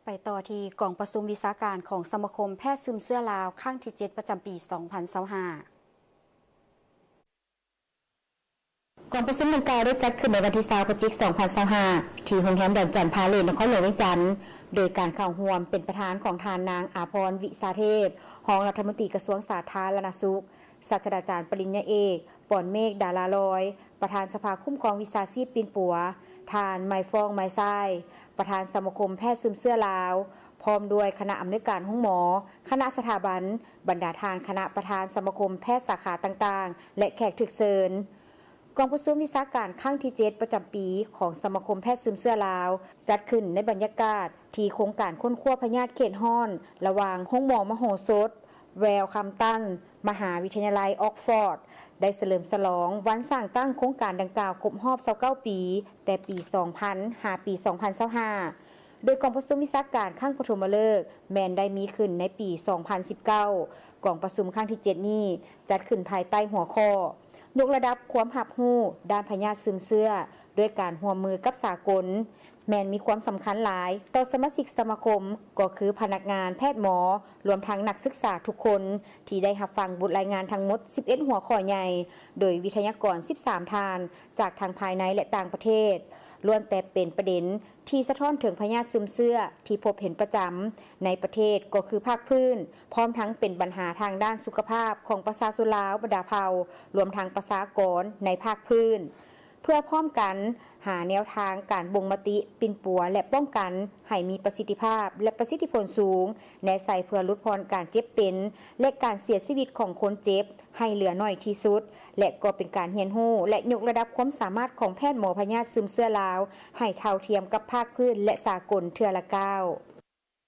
ไปต่อที่กองประชุมวิชาการของสมาคมแพทย์ซึมเสื้อลาวครั้งที่ 7 ประจำปี 2025 กองประชุมดังกล่าวได้จัดขึ้นในวันที่20 พฤศจิกายน 2025 ที่โรงแรมดอนจันทร์พาเลทนครหลวงเวียงจันทร์โดยการเข้าร่วมเป็นประธานของทานนางอาภรณ์ วิสาเทพรองรัฐมนตรีกระทรวงสาธารณสุขศาสตราจารย์ปริญญาเอกปอนเมฆดาราลอยประธานสภาคุ้มครองวิชาชีพปินปัวทานไมฟองไมไซประธานสมาคมแพทย์ซึมเสื้อลาวพร้อมด้วยคณะอำนวยการห้องหมอคณะสถาบันบรรดาทานคณะประธานสมาคมแพทย์สาขาต่างๆและแขกถึกเชิญกองประชุมวิชาการครั้งที่ 7 ประจำปีของสมาคมแพทย์ซึมเสื้อลาวจัดขึ้นในบรรยากาศที่โครงการค้นคว้าพยาธิเขตฮ้อนระหว่างห้องหมอมโหสถแววคำตั้งมหาวิทยาลัยออกฟอร์ดได้เฉลิมฉลองวันสร้างตั้งโครงการดังกล่าวครบรอบ29 ปีแต่ปี 2000 หาปี 2025โดยกองประชุมวิชาการครั้งปฐมฤกษ์แม้นได้มีขึ้นในปี 2019 กองประชุมครั้งที่ 7 นี้จัดขึ้นภายใต้หัวข้อยกระดับความรับรู้ด้านพยาธิซึมเสื้อด้วยการร่วมมือกับสากลแม้นมีความสำคัญหลายต่อสมาชิกสมาคมก็คือพนักงานแพทย์หมอรวมทั้งนักศึกษาทุกคนที่ได้รับฟังบทรายงานทั้งหมด11หัวข้อใหญ่โดยวิทยากร13ท่านจากทางภายในและต่างประเทศล้วนแต่เป็นประเด็นที่สะท้อนถึงพยาธิซึมเสื้อที่พบเห็นประจำในประเทศก็คือภาคพื้นพร้อมทั้งเป็นปัญหาทางด้านสุขภาพของประชาชนลาวบรรดาเผ่ารวมทั้งประชากรในภาคพื้นเพื่อพร้อมกันหาแนวทางการบ่งมติปินปัวและป้องกันให้มีประสิทธิภาพและประสิทธิผลสูงในใส่เพื่อลดพรการเจ็บเป็นและการเสียชีวิตของคนเจ็บให้เหลือน้อยที่สุดและก็เป็นการเรียนรู้และยกระดับความสามารถของแพทย์หมอพยาธิซึมเสื้อลาวให้เท่าเทียมกับภาคพื้นและสากลเทื่อละก้าว